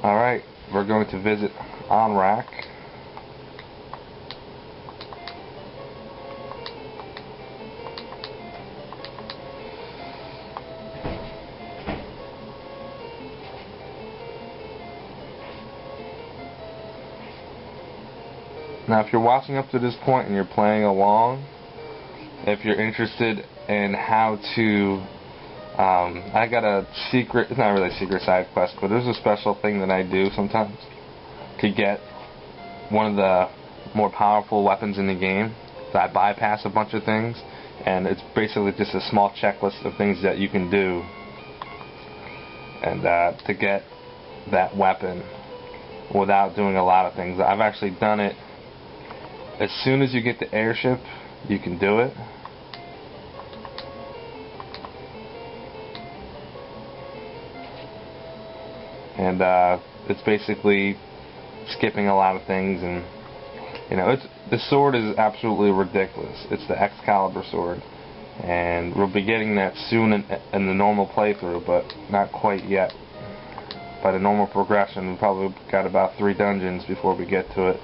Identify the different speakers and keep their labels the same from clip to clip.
Speaker 1: Alright, we're going to visit Onrak. Now, if you're watching up to this point and you're playing along, if you're interested in how to, I got a secret, it's not really a secret side quest, but there's a special thing that I do sometimes to get one of the more powerful weapons in the game. So I bypass a bunch of things, and it's basically just a small checklist of things that you can do and to get that weapon without doing a lot of things. I've actually done it. As soon as you get the airship, you can do it. And it's basically skipping a lot of things, and you know, the sword is absolutely ridiculous. It's the Excalibur sword, and we'll be getting that soon in the normal playthrough, but not quite yet. By the normal progression, we've probably got about 3 dungeons before we get to it.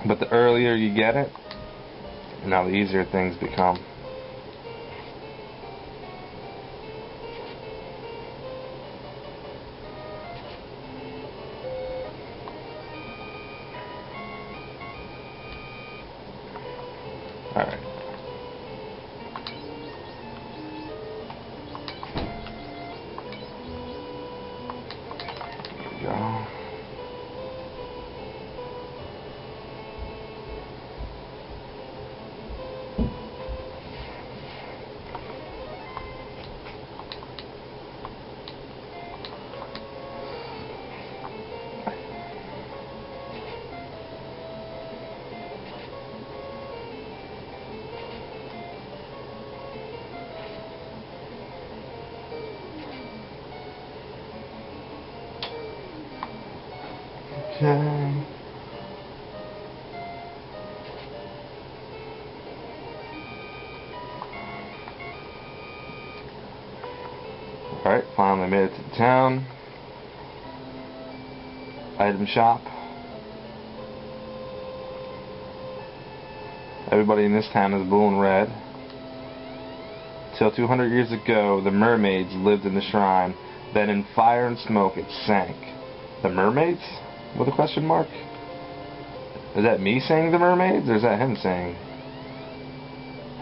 Speaker 1: But the earlier you get it, now the easier things become. Alright. Here we go. Okay. Alright, finally made it to the town. Item shop. Everybody in this town is blue and red. Till 200 years ago, the Mermaids lived in the shrine. Then in fire and smoke it sank. The Mermaids? With a question mark? Is that me saying the Mermaids, or is that him saying?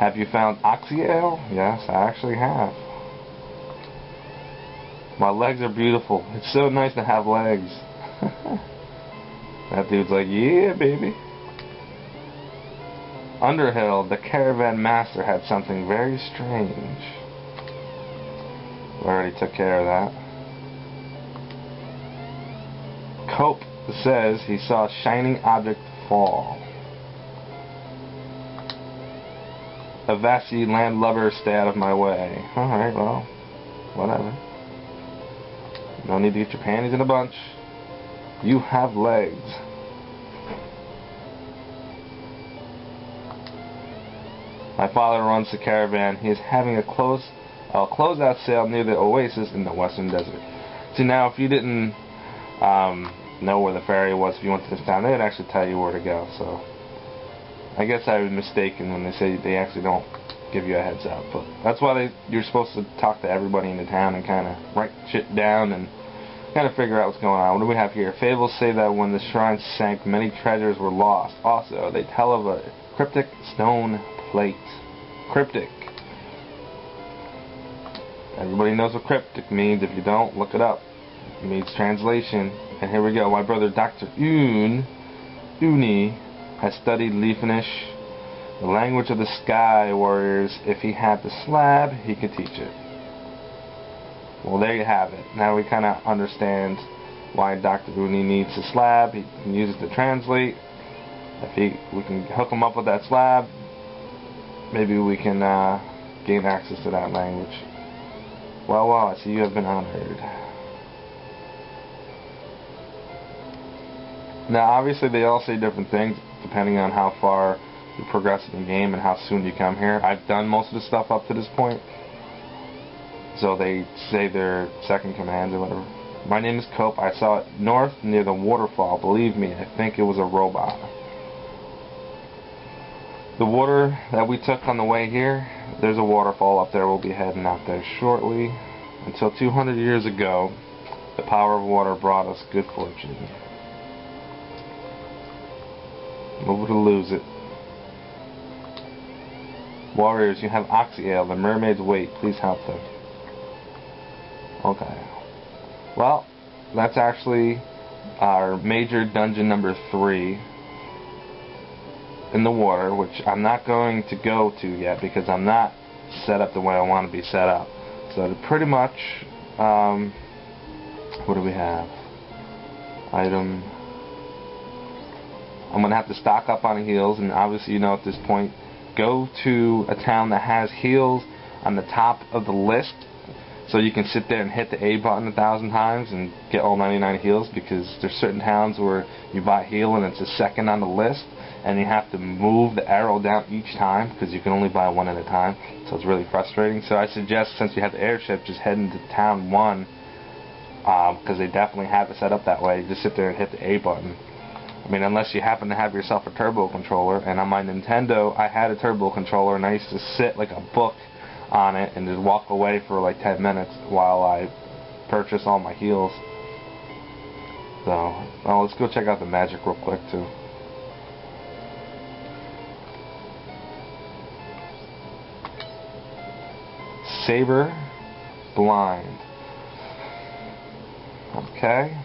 Speaker 1: Have you found Oxyale? Yes, I actually have. My legs are beautiful. It's so nice to have legs. That dude's like, yeah, baby. Underhill, the caravan master, had something very strange. We already took care of that. Cope says he saw a shining object fall. Avasi, landlubber, stay out of my way. Alright, well, whatever. No need to get your panties in a bunch. You have legs. My father runs the caravan. He is having a closeout sale near the oasis in the western desert. See, now if you didn't know where the ferry was, if you went to this town, they would actually tell you where to go. So I guess I was mistaken when they say they actually don't give you a heads up. But that's why you're supposed to talk to everybody in the town and kind of write shit down and kind of figure out what's going on. What do we have here? Fables say that when the shrine sank, many treasures were lost. Also, they tell of a cryptic stone plate. Cryptic. Everybody knows what cryptic means. If you don't, look it up. It means translation. And here we go. My brother Dr. Uni has studied Leafinish, the language of the Sky Warriors. If he had the slab, he could teach it. Well, there you have it. Now we kind of understand why Dr. Uni needs a slab. He can use it to translate. If we can hook him up with that slab, maybe we can gain access to that language. Well, I see you have been honored. Now, obviously, they all say different things depending on how far you progress in the game and how soon you come here. I've done most of the stuff up to this point, so they say their second commands or whatever. My name is Cope. I saw it north near the waterfall. Believe me, I think it was a robot. The water that we took on the way here, there's a waterfall up there. We'll be heading out there shortly. Until 200 years ago, the power of water brought us good fortune. Over to lose it. Warriors, you have xcaliber. The mermaids wait. Please help them. Okay. Well, that's actually our major dungeon number 3 in the water, which I'm not going to go to yet because I'm not set up the way I want to be set up. So pretty much, what do we have? Item. I'm going to have to stock up on heals, and obviously you know at this point, go to a town that has heals on the top of the list, so you can sit there and hit the A button 1,000 times and get all 99 heals, because there's certain towns where you buy heal and it's a second on the list, and you have to move the arrow down each time because you can only buy one at a time, so it's really frustrating. So I suggest, since you have the airship, just head into town 1, because they definitely have it set up that way. Just sit there and hit the A button. I mean, unless you happen to have yourself a turbo controller, and on my Nintendo I had a turbo controller and I used to sit like a book on it and just walk away for like 10 minutes while I purchase all my heals. So, well, let's go check out the magic real quick too. Saber, blind. Okay.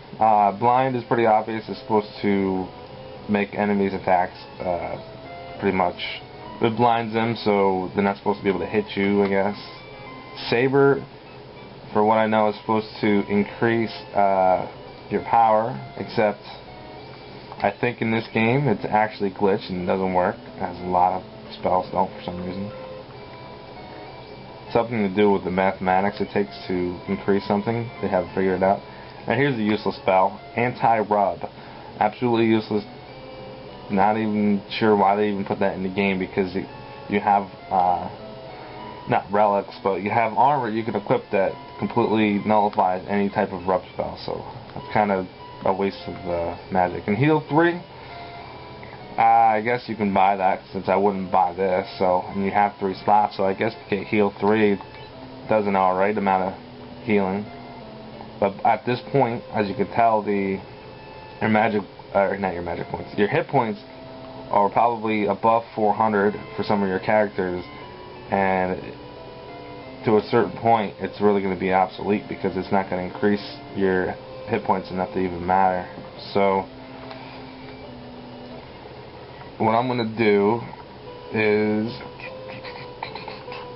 Speaker 1: Blind is pretty obvious. It's supposed to make enemies' attacks pretty much. It blinds them, so they're not supposed to be able to hit you, I guess. Saber, for what I know, is supposed to increase your power, except I think in this game it's actually glitched and doesn't work, as a lot of spells don't for some reason. Something to do with the mathematics it takes to increase something. They haven't figured it out. Now here's the useless spell, anti-rub. Absolutely useless. Not even sure why they even put that in the game, because you have not relics, but you have armor you can equip that completely nullifies any type of rub spell. So that's kind of a waste of magic. And heal 3, I guess you can buy that, since I wouldn't buy this. So, and you have 3 slots, so I guess to get heal 3 does an alright amount of healing. But at this point, as you can tell, your magic, not your magic points, your hit points are probably above 400 for some of your characters, and to a certain point, it's really going to be obsolete because it's not going to increase your hit points enough to even matter. So, what I'm going to do is,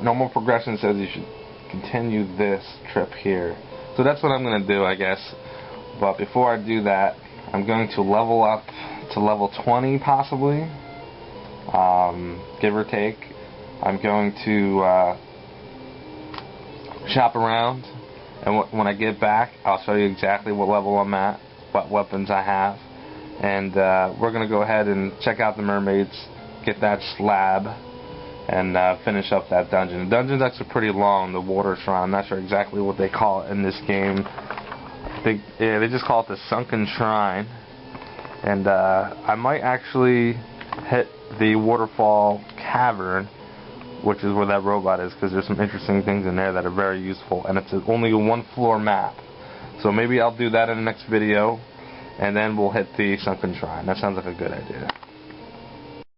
Speaker 1: normal progression says you should continue this trip here. So that's what I'm going to do, I guess. But before I do that, I'm going to level up to level 20 possibly, give or take. I'm going to shop around, and when I get back, I'll show you exactly what level I'm at, what weapons I have, and we're going to go ahead and check out the mermaids, get that slab, and finish up that dungeon. The dungeon's actually pretty long, the water shrine. I'm not sure exactly what they call it in this game. They just call it the sunken shrine. And I might actually hit the waterfall cavern, which is where that robot is, because there's some interesting things in there that are very useful, and it's only a 1-floor map. So maybe I'll do that in the next video, and then we'll hit the sunken shrine. That sounds like a good idea.